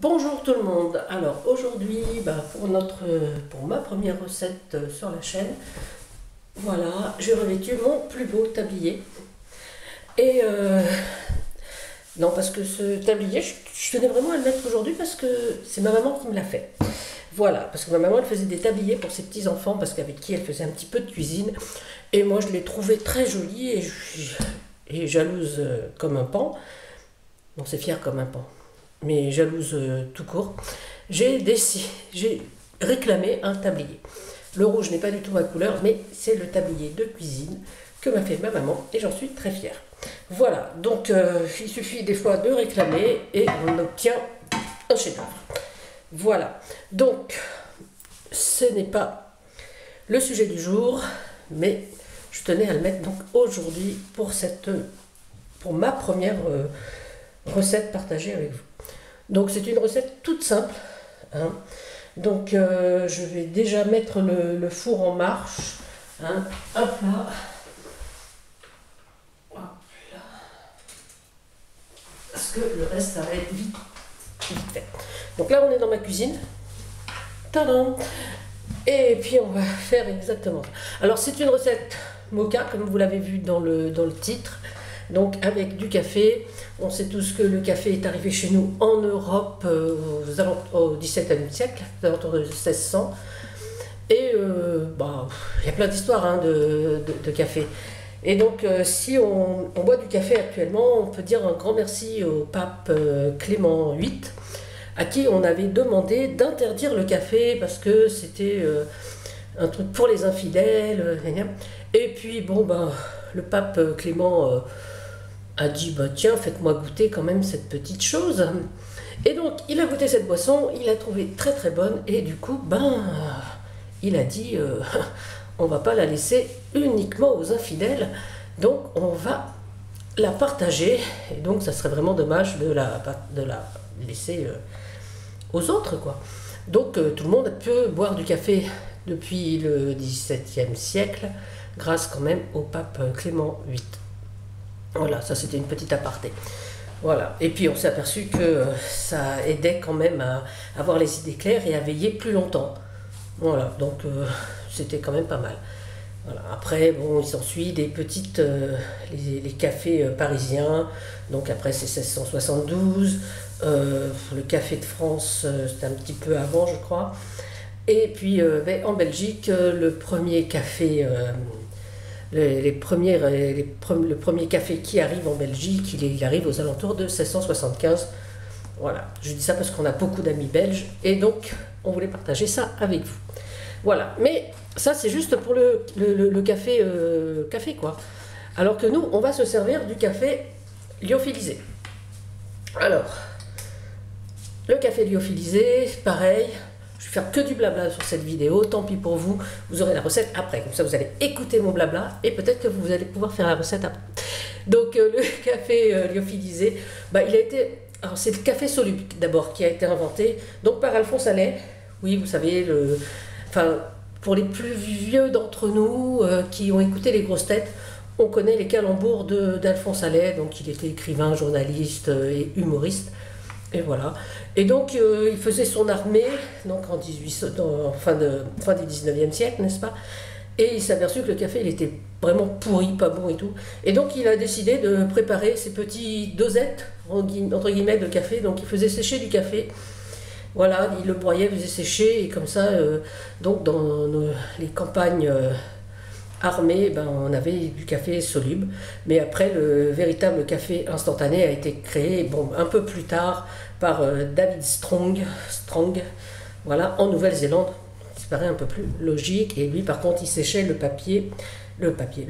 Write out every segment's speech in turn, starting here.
Bonjour tout le monde. Alors aujourd'hui, pour ma première recette sur la chaîne, voilà, j'ai revêtu mon plus beau tablier. Et non, parce que ce tablier, je tenais vraiment à le mettre aujourd'hui parce que c'est ma maman qui me l'a fait. Voilà, parce que ma maman elle faisait des tabliers pour ses petits enfants parce qu'avec qui elle faisait un petit peu de cuisine. Et moi je l'ai trouvé très joli et jalouse comme un pan. Non, c'est fier comme un pan, mais jalouse tout court. J'ai réclamé un tablier. Le rouge n'est pas du tout ma couleur, mais c'est le tablier de cuisine que m'a fait ma maman et j'en suis très fière. Voilà, donc il suffit des fois de réclamer et on obtient un chef-d'œuvre. Voilà, donc ce n'est pas le sujet du jour, mais je tenais à le mettre donc aujourd'hui pour ma première recette partagée avec vous. Donc c'est une recette toute simple, hein. Donc je vais déjà mettre le four en marche, hein. Hop là. Hop là. Parce que le reste ça va être vite fait. Donc là on est dans ma cuisine. Tadam. Et puis on va faire exactement ça. Alors c'est une recette moka comme vous l'avez vu dans le titre. Donc avec du café, on sait tous que le café est arrivé chez nous en Europe au XVIIe siècle, aux alentours de 1600. Et il y a plein d'histoires hein, de café. Et donc si on boit du café actuellement, on peut dire un grand merci au pape Clément VIII, à qui on avait demandé d'interdire le café parce que c'était un truc pour les infidèles. Et puis le pape Clément a dit tiens, faites-moi goûter quand même cette petite chose. Et donc il a goûté cette boisson, il a trouvé très très bonne et du coup il a dit on va pas la laisser uniquement aux infidèles, donc on va la partager. Et donc ça serait vraiment dommage de la laisser aux autres quoi. Donc tout le monde peut boire du café depuis le XVIIe siècle grâce quand même au pape Clément VIII. Voilà, ça c'était une petite aparté. Voilà, et puis on s'est aperçu que ça aidait quand même à avoir les idées claires et à veiller plus longtemps. Voilà, donc c'était quand même pas mal. Voilà. Après, il s'ensuit des petites, les cafés parisiens, donc après c'est 1672, le café de France c'était un petit peu avant je crois, et puis en Belgique le premier café, le premier café qui arrive en Belgique, il arrive aux alentours de 1675. Voilà, je dis ça parce qu'on a beaucoup d'amis belges et donc on voulait partager ça avec vous. Voilà, mais ça c'est juste pour le café, café quoi. Alors que nous, on va se servir du café lyophilisé. Alors, le café lyophilisé, pareil. Je vais faire que du blabla sur cette vidéo, tant pis pour vous, vous aurez la recette après, comme ça vous allez écouter mon blabla et peut-être que vous allez pouvoir faire la recette après. Donc le café lyophilisé, il a été, alors c'est le café soluble d'abord qui a été inventé, donc par Alphonse Allais, oui vous savez, pour les plus vieux d'entre nous qui ont écouté les grosses têtes, on connaît les calembours d'Alphonse Allais, donc il était écrivain, journaliste et humoriste. Et voilà. Et donc il faisait son armée donc en fin du 19e siècle, n'est-ce pas? Et il s'est aperçu que le café il était vraiment pourri, pas bon et tout. Et donc il a décidé de préparer ses petites dosettes entre guillemets de café. Donc il faisait sécher du café. Voilà, il le broyait, faisait sécher et comme ça, donc dans les campagnes armées, on avait du café soluble. Mais après, le véritable café instantané a été créé un peu plus tard par David Strong, voilà, en Nouvelle-Zélande. Ça paraît un peu plus logique. Et lui, par contre, il séchait le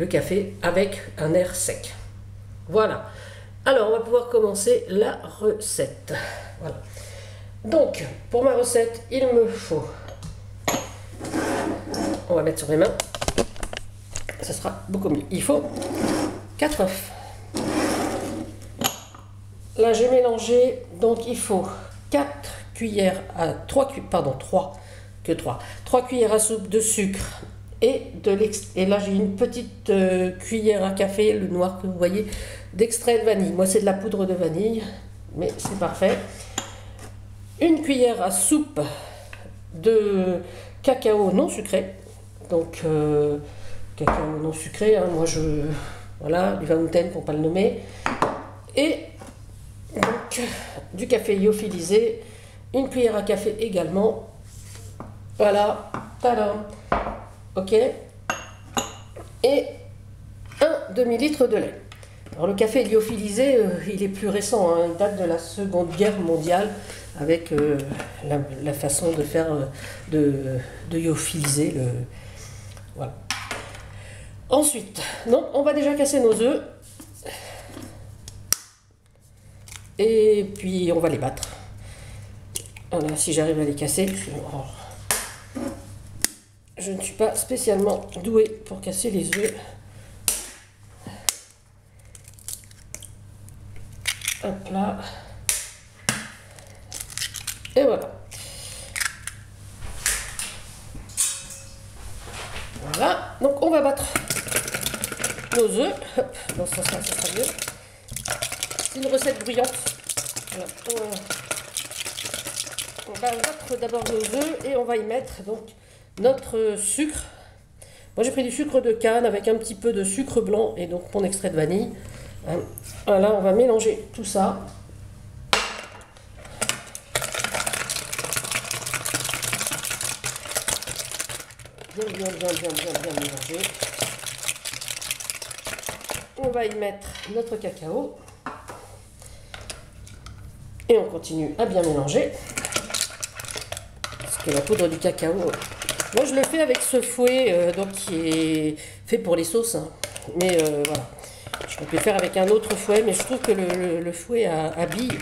café avec un air sec. Voilà. Alors, on va pouvoir commencer la recette. Voilà. Donc, pour ma recette, il me faut... On va mettre sur les mains. Ça sera beaucoup mieux. Il faut 4 œufs. Là, j'ai mélangé, donc il faut 4 cuillères à 3 cuillères à soupe de sucre et là j'ai une petite cuillère à café, le noir que vous voyez, d'extrait de vanille. Moi c'est de la poudre de vanille, mais c'est parfait. une cuillère à soupe de cacao non sucré. Donc cacao non sucré, hein, moi voilà, du Fountain pour ne pas le nommer. Et donc du café lyophilisé, une cuillère à café également. Voilà, tadam. Ok. Et un demi-litre de lait. Alors le café lyophilisé, il est plus récent, hein, il date de la Seconde Guerre mondiale avec la façon de faire, de lyophiliser. Voilà. Ensuite, donc, on va déjà casser nos œufs. Et puis on va les battre. Voilà, si j'arrive à les casser. Je ne suis pas spécialement douée pour casser les œufs. Hop là. Et voilà. Voilà. Donc on va battre nos œufs. Hop, dans ce sens-là, ça sera mieux. C'est une recette bruyante. Voilà. On va battre d'abord nos œufs et on va y mettre donc notre sucre. Moi j'ai pris du sucre de canne avec un petit peu de sucre blanc et donc mon extrait de vanille. Voilà, on va mélanger tout ça. Bien mélanger. On va y mettre notre cacao. Et on continue à bien mélanger. Parce que la poudre du cacao, moi je le fais avec ce fouet donc qui est fait pour les sauces. Hein. Mais voilà. Je peux le faire avec un autre fouet, mais je trouve que le fouet à billes,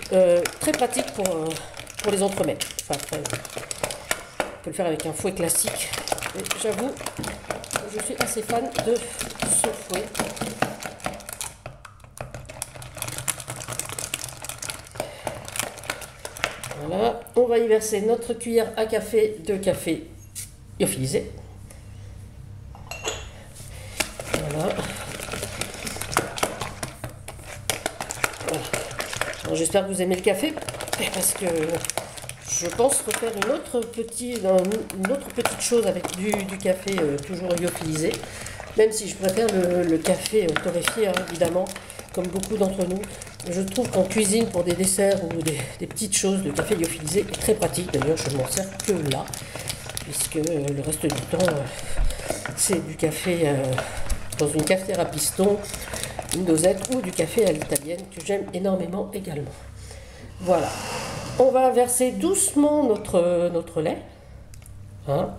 très pratique pour les entremets. Enfin, après, on peut le faire avec un fouet classique. J'avoue, je suis assez fan de ce fouet. Voilà, on va y verser notre cuillère à café de café lyophilisé. Voilà. J'espère que vous aimez le café, parce que je pense refaire une autre petite chose avec du café toujours lyophilisé, même si je préfère le café torréfié, hein, évidemment, comme beaucoup d'entre nous. Je trouve qu'en cuisine, pour des desserts ou des petites choses, le café lyophilisé est très pratique. D'ailleurs, je ne m'en sers que là, puisque le reste du temps, c'est du café dans une cafetière à piston, une dosette ou du café à l'italienne que j'aime énormément également. Voilà, on va verser doucement notre lait, hein,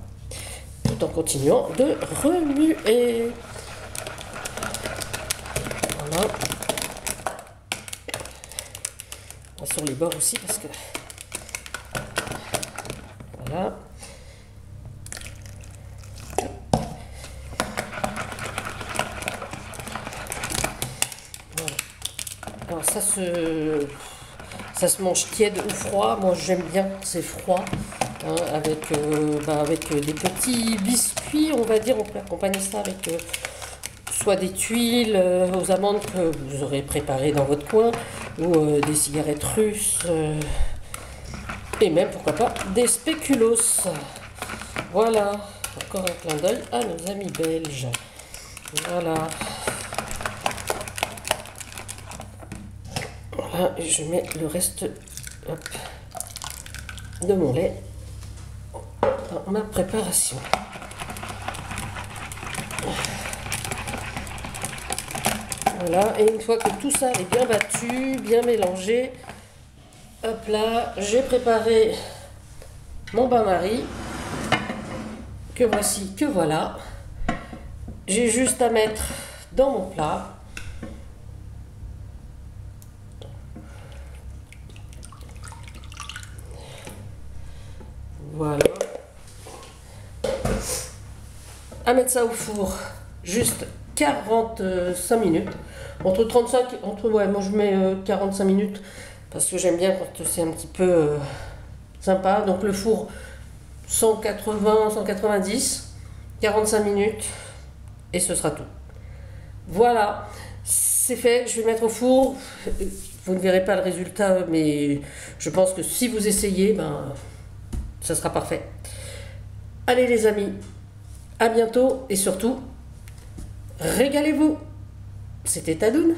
tout en continuant de remuer. Voilà. Sur les bords aussi parce que voilà. Alors ça se mange tiède ou froid. Moi j'aime bien, c'est froid, hein, avec des petits biscuits, on va dire. On peut accompagner ça avec soit des tuiles aux amandes que vous aurez préparées dans votre coin, ou des cigarettes russes, et même pourquoi pas des spéculoos. Voilà, encore un clin d'œil à nos amis belges. Voilà. Voilà, et je mets le reste, hop, de mon lait dans ma préparation. Voilà, et une fois que tout ça est bien battu, bien mélangé, hop là, j'ai préparé mon bain-marie, que voici, que voilà. J'ai juste à mettre dans mon plat. Voilà. À mettre ça au four, juste 45 minutes. Entre 35, ouais, moi je mets 45 minutes parce que j'aime bien quand c'est un petit peu sympa. Donc le four 180, 190, 45 minutes et ce sera tout. Voilà, c'est fait, je vais mettre au four Vous ne verrez pas le résultat, mais je pense que si vous essayez, ben, ça sera parfait. Allez les amis, à bientôt et surtout, régalez-vous. C'était Tadoun.